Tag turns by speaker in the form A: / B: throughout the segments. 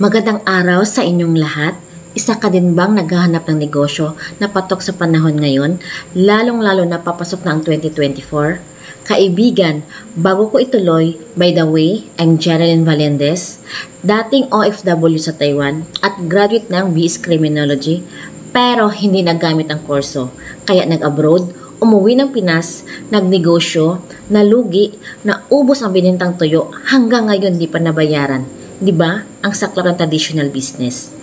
A: Magandang araw sa inyong lahat. Isa ka din bang naghahanap ng negosyo na patok sa panahon ngayon, lalong-lalo na papasok na ang 2024? Kaibigan, bago ko ituloy, by the way, I'm Geraldine Valendez, dating OFW sa Taiwan at graduate ng BS Criminology, pero hindi nagamit ang kurso, kaya nag-abroad, umuwi ng Pinas, nagnegosyo, nalugi, naubos ang binintang tuyo, hanggang ngayon di pa nabayaran. Diba? Ang saklap ng traditional business.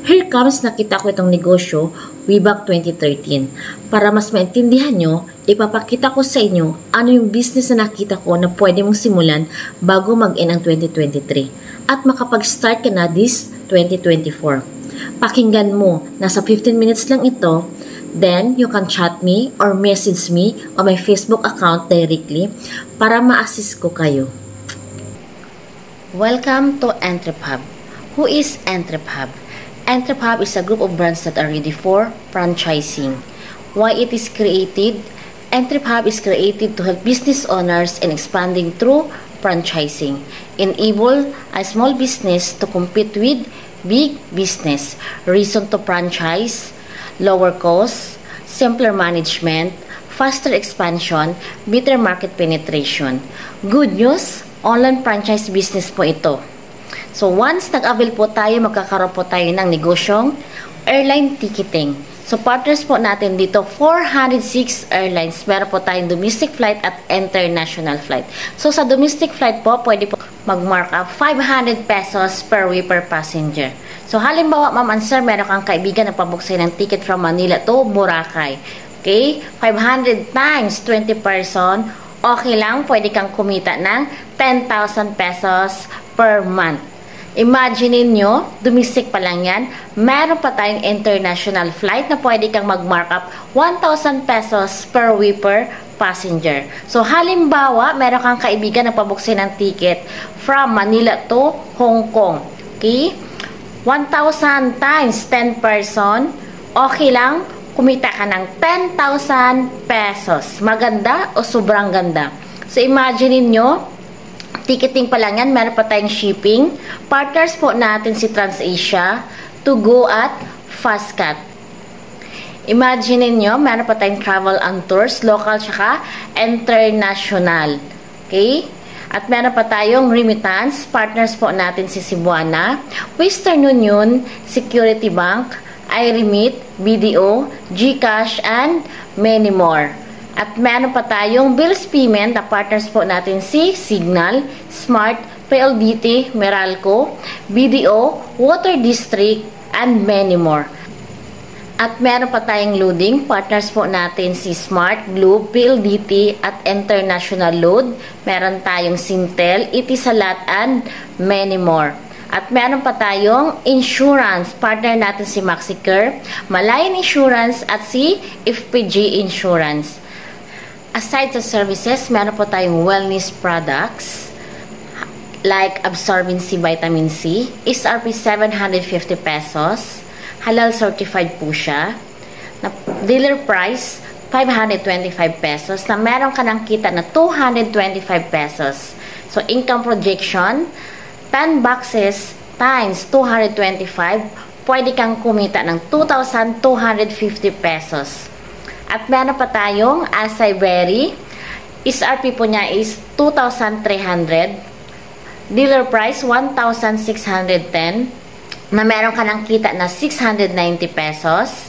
A: Here comes nakita ko itong negosyo way back 2013. Para mas maintindihan nyo, ipapakita ko sa inyo ano yung business na nakita ko na pwede mong simulan bago mag-end ang 2023 at makapag-start ka na this 2024. Pakinggan mo, nasa 15 minutes lang ito, then you can chat me or message me on my Facebook account directly para ma-assist ko kayo. Welcome to Entrepub. Who is Entrepub? Entrepub is a group of brands that are ready for franchising. Why it is created? Entrepub is created to help business owners in expanding through franchising. Enable a small business to compete with big business. Reason to franchise: lower cost, simpler management, faster expansion, better market penetration. Good news, online franchise business po ito. So once nag-avail po tayo, magkakaroon po tayo ng negosyong airline ticketing. So partners po natin dito, 406 airlines. Meron po tayong domestic flight at international flight. So sa domestic flight po, pwede po mag-mark up 500 pesos per way per passenger. So halimbawa, ma'am and sir, meron kang kaibigan na pabuksay ng ticket from Manila to Boracay. Okay? 500 times 20 person, okay lang, pwede kang kumita ng 10,000 pesos per month. Imagine nyo, domestic pa lang yan, meron pa tayong international flight na pwede kang mag-mark up 1,000 pesos per way per passenger. So, halimbawa, meron kang kaibigan na pabuksay ng ticket from Manila to Hong Kong. Okay? 1,000 times 10 person, okay lang, kumita ka ng 10,000 pesos. Maganda o sobrang ganda? So, imagine nyo, ticketing pa lang yan, meron pa tayong shipping. Partners po natin si TransAsia, To Go at Fastcat. Imagine niyo, meron pa tayong travel and tours, local tsaka international. Okay? At meron pa tayong remittance. Partners po natin si Cebuana, Western Union, Security Bank, iRemit, BDO, GCash, and many more. At meron pa tayong bills payment na partners po natin si Signal, Smart, PLDT, Meralco, BDO, Water District, and many more. At meron pa tayong loading, partners po natin si Smart, Globe, PLDT, at International Load. Meron tayong Sintel, Etisalat, and many more. At meron pa tayong insurance, partner natin si Maxicare, Malayan Insurance, at si FPG Insurance. Aside sa services, meron po tayong wellness products like Absorbency Vitamin C, SRP 750 pesos, halal certified po siya, na dealer price 525 pesos, na meron ka ng kita na 225 pesos. So, income projection, 10 boxes times 225, pwede kang kumita ng 2,250 pesos. At meron pa tayong Acai Berry. SRP po niya is 2,300. Dealer price 1,610. Na meron ka ng kita na 690 pesos.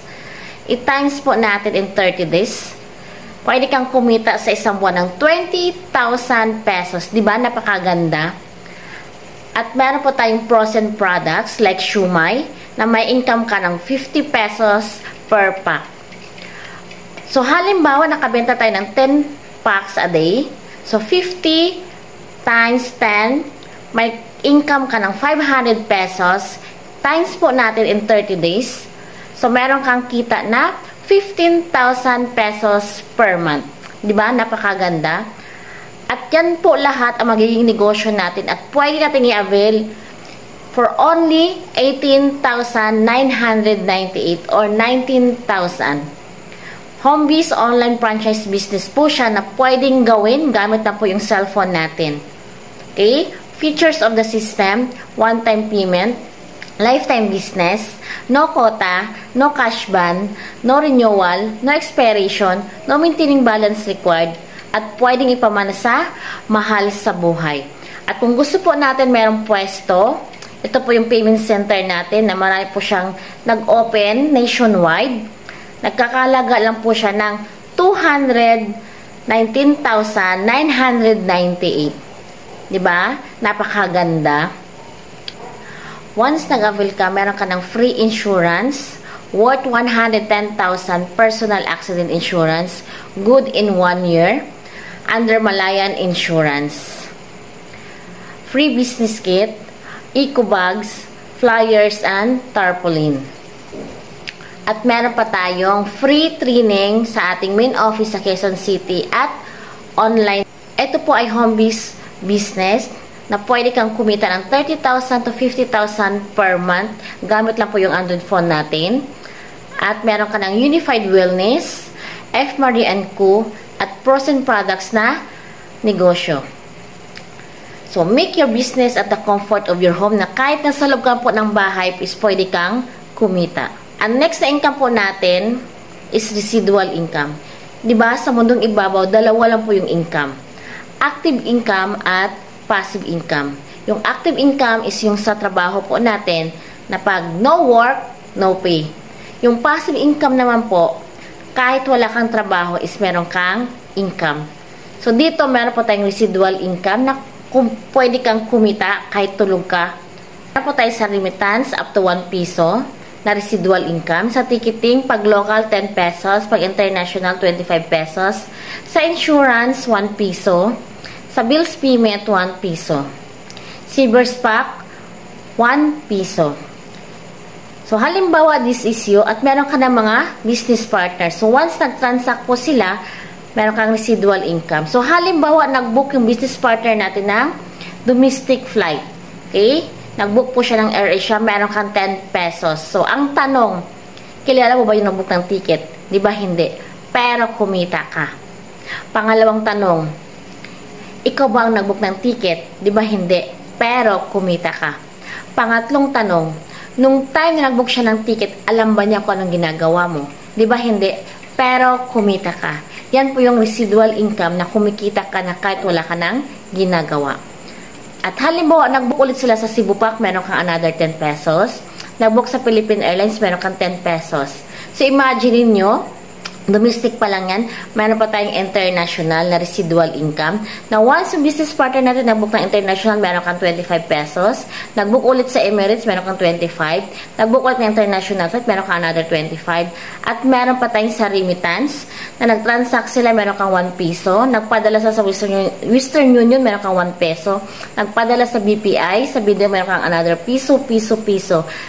A: I-times po natin in 30 days. Pwede kang kumita sa isang buwan ng 20,000 pesos. Diba? Napakaganda. At meron po tayong frozen products like shumai na may income ka ng 50 pesos per pack. So, halimbawa, nakabenta tayo ng 10 packs a day. So, 50 times 10, may income ka ng 500 pesos. Times po natin in 30 days. So, meron kang kita na 15,000 pesos per month. Diba? Napakaganda. At yan po lahat ang magiging negosyo natin at pwede natin i-avail for only 18,998 or 19,000. Home-based online franchise business po siya na pwedeng gawin gamit na po yung cellphone natin. Okay? Features of the system, one-time payment, lifetime business, no quota, no cash ban, no renewal, no expiration, no maintaining balance required, at pwedeng ipamana sa mahal sa buhay. At kung gusto po natin merong pwesto, ito po yung payment center natin na marami po siyang nag-open nationwide. Nagkakalaga lang po siya ng 219,998. Diba? Napakaganda. Once nag-avail ka, meron ka ng free insurance worth 110,000 personal accident insurance, good in 1 year, under Malayan Insurance. Free business kit, eco bags, flyers, and tarpaulin. At meron pa tayong free training sa ating main office sa Quezon City at online. Ito po ay home-based business na pwede kang kumita ng 30,000 to 50,000 per month. Gamit lang po yung Android phone natin. At meron ka ng Unified Wellness, F. Marie & Co. at Frozen Products na negosyo. So, make your business at the comfort of your home na kahit nasa loob ka po ng bahay, is pwede kang kumita. Ang next na income po natin is residual income. Diba, sa mundong ibabaw, dalawa lang po yung income. Active income at passive income. Yung active income is yung sa trabaho po natin na pag no work, no pay. Yung passive income naman po, kahit wala kang trabaho is meron kang income. So dito meron po tayong residual income na pwede kang kumita kahit tulog ka. Meron po tayo sa remittance up to 1 piso na residual income. Sa ticketing, pag local 10 pesos, pag international 25 pesos. Sa insurance, 1 piso. Sa bills payment, 1 piso. Silver Stock, 1 piso. So, halimbawa, this is you at meron ka ng mga business partners. So, once nag-transact po sila, meron kang residual income. So, halimbawa, nag-book yung business partner natin ng domestic flight. Okay? Nag-book po siya ng AirAsia, meron kang 10 pesos. So, ang tanong, kilala mo ba yung nag-book ng ticket? Di ba hindi? Pero kumita ka. Pangalawang tanong, ikaw ba ang nag-book ng ticket? Di ba hindi? Pero kumita ka. Pangatlong tanong, nung time na nag-book siya ng ticket, alam ba niya kung anong ginagawa mo? Di ba hindi? Pero kumita ka. Yan po yung residual income na kumikita ka na kahit wala ka nang ginagawa. At halimbawa, nag-book ulit sila sa Cebu Park, meron kang another 10 pesos. Nag-book sa Philippine Airlines, meron kang 10 pesos. So, imagine niyo, domestic pa lang yan, meron pa tayong international na residual income na once yung business partner natin nag-book ng international, meron kang 25 pesos. Nag-book ulit sa Emirates, meron kang 25. Nag-book ulit ng international flight, meron kang another 25. At meron pa tayong sa remittance na nag-transact sila, meron kang 1 piso. Nagpadala sa Western Union, meron kang 1 peso. Nagpadala sa BPI, sa video, meron kang another piso.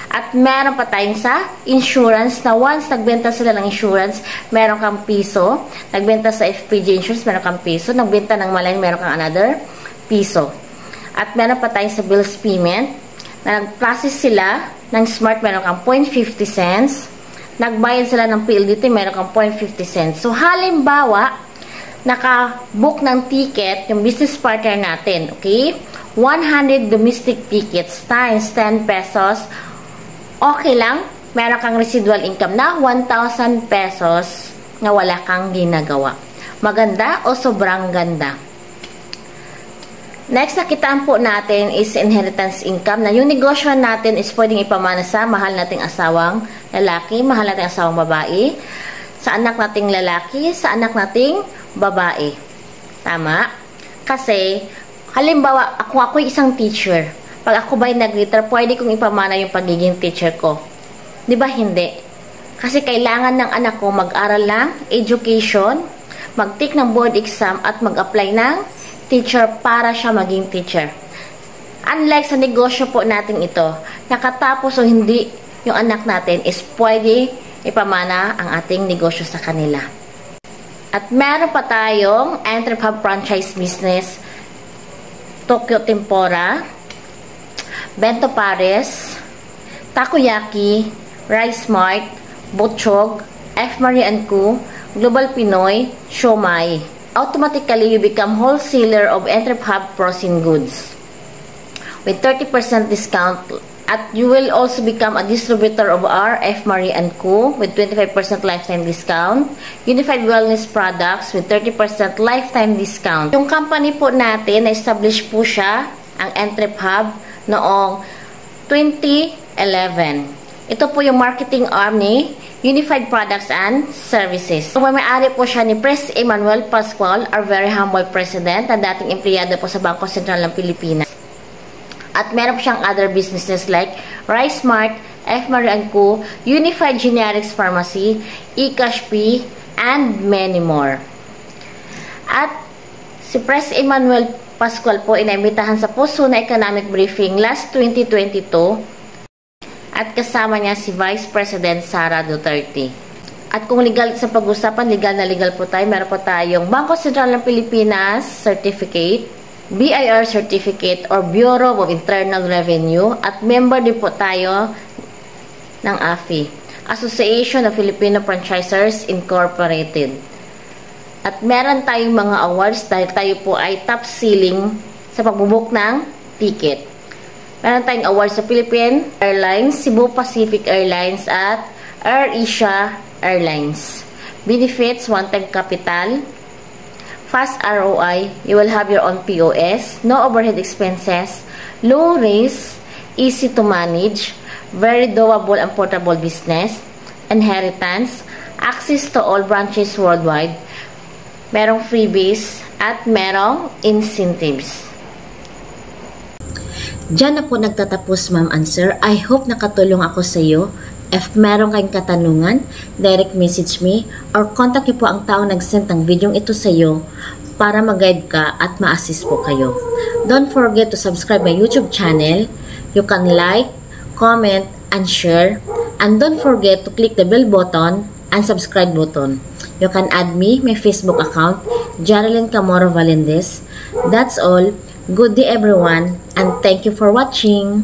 A: At meron pa tayong sa insurance na once nagbenta sila ng insurance, meron kang piso. Nagbenta sa FPJ Insurance, meron kang piso. Nagbenta ng Malayan, meron kang another piso. At meron pa tayo sa bills payment na nag-process sila ng Smart, meron kang 0.50 cents. Nagbayad sila ng PLDT, meron kang 0.50 cents. So, halimbawa, naka-book ng ticket yung business partner natin, okay? 100 domestic tickets times 10 pesos. Okay lang, meron kang residual income na 1,000 pesos na wala kang ginagawa. Maganda o sobrang ganda? Next, nakitaan po natin is inheritance income na yung negosyo natin is pwedeng ipamana sa mahal nating asawang lalaki, mahal nating asawang babae, sa anak nating lalaki, sa anak nating babae. Tama? Kasi, halimbawa, ako'y isang teacher. Pag ako ba'y nag-retire, pwede kong ipamana yung pagiging teacher ko. Di ba hindi? Kasi kailangan ng anak ko mag-aral ng education, mag-take ng board exam, at mag-apply ng teacher para siya maging teacher. Unlike sa negosyo po natin ito, nakatapos o hindi yung anak natin is pwede ipamana ang ating negosyo sa kanila. At meron pa tayong Entrepub franchise business, Tokyo Tempura, Bento Pares, Takoyaki, Rice Mart, Butchog, F. Marie & Co., Global Pinoy, Siomai. Automatically, you become wholesaler of Entrepub frozen goods with 30% discount At you will also become a distributor of our F. Marie & Co. with 25% lifetime discount. Unified Wellness Products with 30% lifetime discount. Yung company po natin, na-establish po siya, ang Entrep Hub, noong 2011. Ito po yung marketing arm ni Unified Products and Services. So, may-ari po siya ni Pres Emmanuel Pascual, our very humble president, na dating empleyado po sa Bangko Sentral ng Pilipinas. At meron po siyang other businesses like Rice Mart, F. Marie & Co., Unified Generics Pharmacy, eCashP, and many more. At si Pres Emmanuel Pascual po inaimbitahan sa Puso na Economic Briefing last 2022 at kasama niya si Vice President Sara Duterte. At kung legal sa pag-usapan, legal na legal po tayo, meron po tayong Bangko Sentral ng Pilipinas Certificate, BIR Certificate or Bureau of Internal Revenue, at member din po tayo ng AFI, Association of Filipino Franchisers Incorporated. At meron tayong mga awards dahil tayo po ay top ceiling sa pagbubook ng ticket. Meron tayong awards sa Philippine Airlines, Cebu Pacific Airlines at AirAsia Airlines. Benefits, one-time capital, fast ROI, you will have your own POS, no overhead expenses, low risk, easy to manage, very doable and portable business, inheritance, access to all branches worldwide, merong freebies, at merong incentives. Diyan na po nagtatapos, ma'am and sir. I hope nakatulong ako sa iyo. If meron kayong katanungan, direct message me or contact niyo po ang tao nag-send ng video ito sa iyo para mag-guide ka at ma-assist po kayo. Don't forget to subscribe my YouTube channel. You can like, comment, and share. And don't forget to click the bell button and subscribe button. You can add me, my Facebook account, Jarelyn Camoro Valendez. That's all. Good day everyone and thank you for watching.